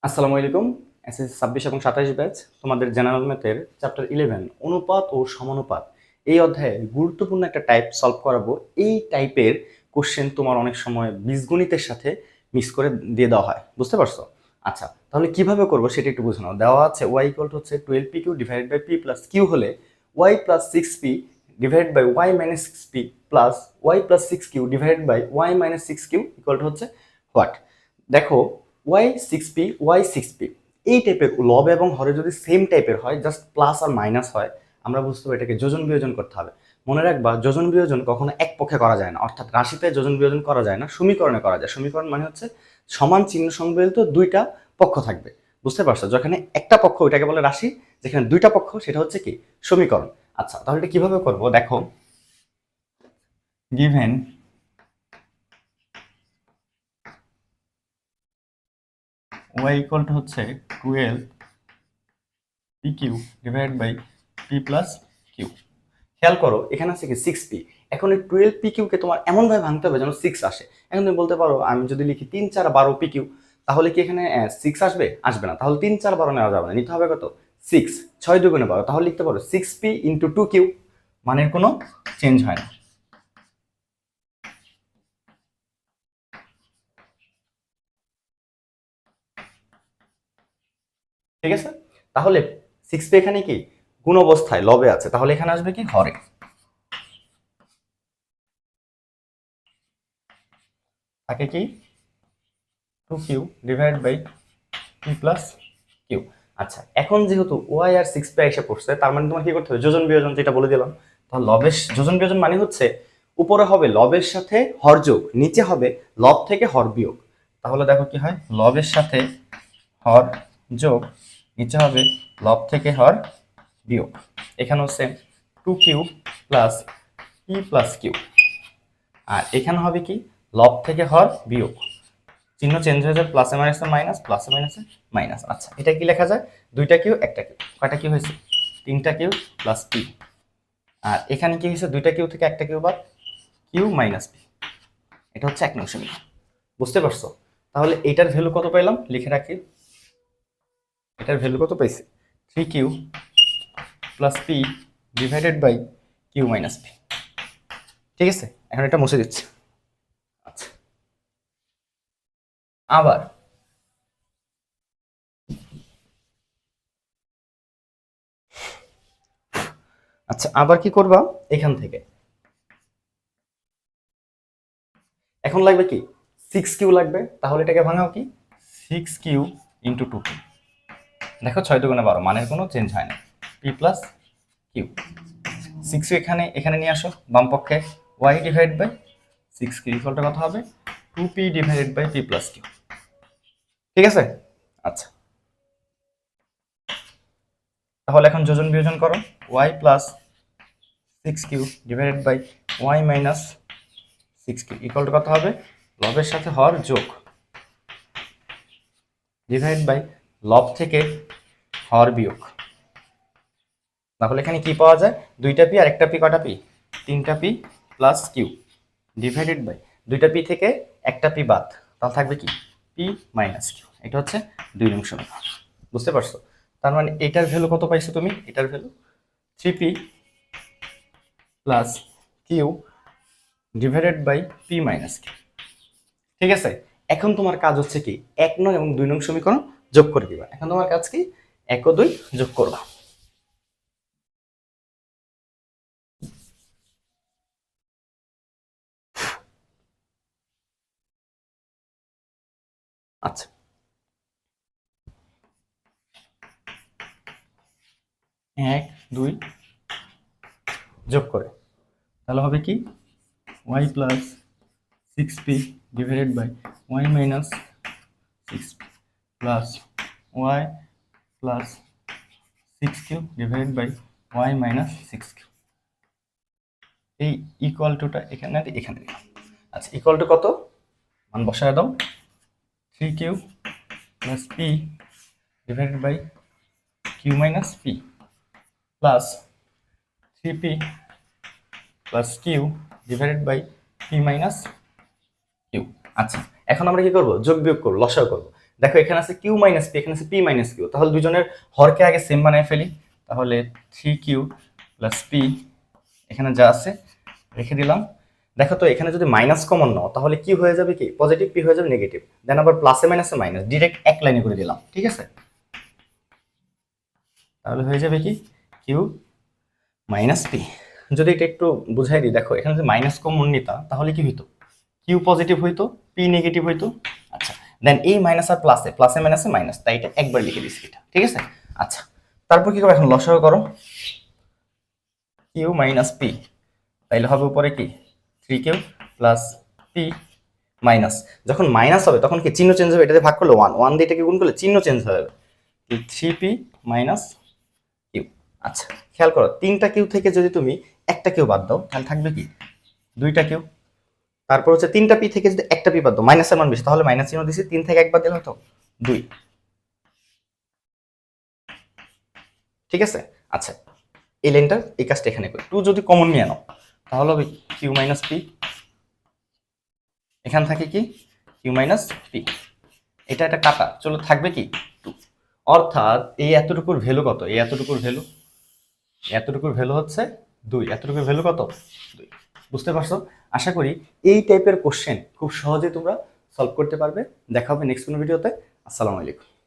আসসালামু আলাইকুম। এসএসসি 26 এবং 27 ব্যাচ তোমাদের জেনারেল ম্যাথের চ্যাপ্টার 11 অনুপাত ও সমানুপাত এই অধ্যায়ে গুরুত্বপূর্ণ একটা টাইপ সলভ করাবো। এই টাইপের কোশ্চেন তোমার অনেক সময় বীজগণিতের সাথে মিক্স করে দিয়ে দেওয়া হয়, বুঝতে পারছো? আচ্ছা, তাহলে কিভাবে করব সেটা একটু বুঝে নাও। দেওয়া আছে y হচ্ছে 12pq divided by p plus q হলে y plus 6p divided by y minus 6p plus y plus 6q divided by y minus 6q হচ্ছে হোয়াট? দেখো, y6p y6p এই টাইপের লব এবং হরে যদি সেম টাইপের হয়, জাস্ট প্লাস আর মাইনাস হয়, আমরা বুঝতে পারি এটাকে যোজন বিয়োজন করতে হবে। মনে রাখবা, যোজন বিয়োজন কখনো এক পক্ষে করা যায় না, অর্থাৎ রাশিতে যোজন বিয়োজন করা যায় না, সমীকরণে করা যায়। সমীকরণ মানে হচ্ছে সমান চিহ্ন সংবলিত দুইটা পক্ষ থাকবে, বুঝতে পারছো? যেখানে একটা পক্ষ ওইটাকে বলে রাশি, যেখানে দুইটা পক্ষ সেটা হচ্ছে কি সমীকরণ। আচ্ছা, তাহলে এটা কিভাবে করব? দেখো, গিভেন y হচ্ছে 12 pq divided by p plus q। খেয়াল করো, এখানে আছে কি 6p। এখন এই 12pq কে তোমার এমন ভাবে ভাঙতে হবে যেন 6 আসে। এখন তুমি বলতে পারো, আমি যদি লিখি 3 4 12pq, তাহলে কি এখানে 6 আসবে? আসবে না। তাহলে 3 4 12 নেওয়া যাবে না, নিতে হবে কত? 6। 6 দুগুণে 12, তাহলে লিখতে পারো 6p ইন্টু 2q। মানের কোনো চেঞ্জ হয় না, ঠিক আছে? তাহলে 6p এখানে কি গুণ অবস্থায় লবে আছে, তাহলে এখানে আসবে কি হরে। থাকে কি 2q divide by p plus q। আচ্ছা, এখন যেহেতু ওয়াই আর 6p এসে পড়ছে, তার মানে তোমার কি করতে হবে? যোজন বিয়োজন, যেটা বলে দিলাম। তাহলে লবের যোজন বিয়োজন মানে হচ্ছে উপরে হবে লবের সাথে হর যোগ, নিচে হবে লব থেকে হর বিয়োগ। তাহলে দেখো কি হয়, লবের সাথে হর যোগ, নিচে হবে লব থেকে হর বিয়োগ। এখানেও same, 2q plus p plus q। আর এখানে হবে কি লব থেকে হর বিয়োগ, চিহ্ন চেঞ্জ হয়ে যায়, প্লাসে মাইনাসে মাইনাস, প্লাসে মাইনাসে মাইনাস। আচ্ছা, এটা কি লেখা যায়? দুইটা কিউ একটা কিউ, কয়টা কিউ হয়েছে? তিনটা কিউ প্লাস পি। আর এখানে কি হয়েছে? দুইটা কিউ থেকে একটা কিউ বাদ, কিউ মাইনাস পি। এটা হচ্ছে 1 নং সমীকরণ, বুঝতে পারছো? তাহলে এটার ভ্যালু কত পাইলাম? লিখে রাখি, এটার ভ্যালু কত পাইছি? 3q plus P divided by Q minus P. ঠিক আছে, এখন এটা মুছে দিচ্ছি। আচ্ছা, আবার আবার কি করবা? এখান থেকে এখন লাগবে কি 6q লাগবে, তাহলে এটাকে ভাঙাও কি 6q ইন্টু 2q। দেখো 6 দুগুণে 12, মানের কোনো চেঞ্জ হয় না। p প্লাস কিউ, 6q এখানে এখানে নিয়ে আসো বাম পক্ষে, y ডিভাইড বাই 6q ইকুয়ালটা কত হবে? 2p divided by p plus Q. ঠিক আছে? আচ্ছা, তাহলে এখন যোজন বিয়োজন করো, y plus 6q divided by y minus 6q ইকুয়ালটা কত হবে? লবের সাথে হর যোগ ডিভাইড বাই লব থেকে হর বিয়োগ। তাহলে এখানে কি পাওয়া যায়? দুইটা পি আর একটা পি, কটা পি? তিনটা P plus Q divided by দুইটা পি থেকে একটা পি বাদ, তাহলে থাকবে কি পি মাইনাস কিউ। এটা হচ্ছে 2 নং সমীকরণ, বুঝতে পারছো? তার মানে এটার ভ্যালু কত পাইছো তুমি? এটার value 3p plus Q divided by P minus Q. ঠিক আছে, এখন তোমার কাজ হচ্ছে কি 1 নং এবং 2 নং সমীকরণ যোগ করে দিবা। এখন তোমার কাজ কি 1 ও 2 যোগ করবা। আচ্ছা, 1 2 যোগ করে তাহলে হবে কি y plus 6p divided by y minus 6p plus y plus 6q divided by y minus 6q। এই ইকুয়াল টুটা এখানে এখানে দিলাম। আচ্ছা, ইকুয়াল টু কত? মান বসায় দাও, 3q plus p divided by q minus p plus 3p plus q divided by p minus q। আচ্ছা, এখন আমরা কি করব? যোগ বিয়োগ করব, লসাগু করব। দেখো এখানে আছে কিউ মাইনাস পি, এখানে আছে পি মাইনাস কিউ, তাহলে দুজনের হরকে আগে সেম বানিয়ে ফেলি। তাহলে 3q প্লাস পি এখানে যা আছে রেখে দিলাম। দেখো তো এখানে যদি মাইনাস কমন নাও তাহলে কি হয়ে যাবে, কি পজিটিভ, পি হয়ে যাবে নেগেটিভ, দেন আবার প্লাসে মাইনাসে মাইনাস, ডিরেক্ট এক লাইনে করে দিলাম, ঠিক আছে। তাহলে হয়ে যাবে কি কিউ মাইনাস পি। যদি এটা একটু বুঝাই দিই, দেখো এখানে যদি মাইনাস কমন নিতা তাহলে কি হইতো, কিউ পজিটিভ হইতো, পি নেগেটিভ হইতো। আচ্ছা, দেন এই মাইনাস আর প্লাসে, প্লাসে মাইনাসে মাইনাস, তাই এটা একবার লিখে দিচ্ছি এটা, ঠিক আছে। আচ্ছা, তারপর কি করবো এখন, লসাগু করো, কিউ মাইনাস পি, তাইলে হবে উপরে কি 3q প্লাস পি মাইনাস, যখন মাইনাস হবে তখন কি চিহ্ন চেঞ্জ হবে, এটাতে ভাগ করলে 1, 1 দিয়ে এটাকে গুণ করলে চিহ্ন চেঞ্জ হয়ে যাবে, 3p মাইনাস কিউ। আচ্ছা, খেয়াল করো, 3টা কিউ থেকে যদি তুমি একটা কিউ বাদ দাও তাহলে থাকবে কি 2টা কিউ। তারপর হচ্ছে 3টা পি থেকে যদি একটা পি বাদ দাও, মাইনাসের মান বেশি, তাহলে মাইনাস চিহ্ন দিছি, 3 থেকে 1 বাদ দিলে হতো 2, ঠিক আছে। আচ্ছা, এই লাইনটা এই কাজটা এখানে করি, 2 যদি কমন নিয়ে নাও তাহলে হবে কিউ মাইনাস পি, এখান থাকে কি কিউ মাইনাস পি, এটা একটা কাটা, চলো থাকবে কি 2। অর্থাৎ এই এতটুকুর ভ্যালু কত, এই এতটুকুর ভ্যালু, এতটুকুর ভ্যালু হচ্ছে 2, এতটুকুর ভ্যালু কত 2। বুঝতে পারছো? আশা করি এই টাইপের কোশ্চেন খুব সহজে তোমরা সলভ করতে পারবে। দেখা হবে নেক্সট কোনো ভিডিওতে। আসসালামু আলাইকুম।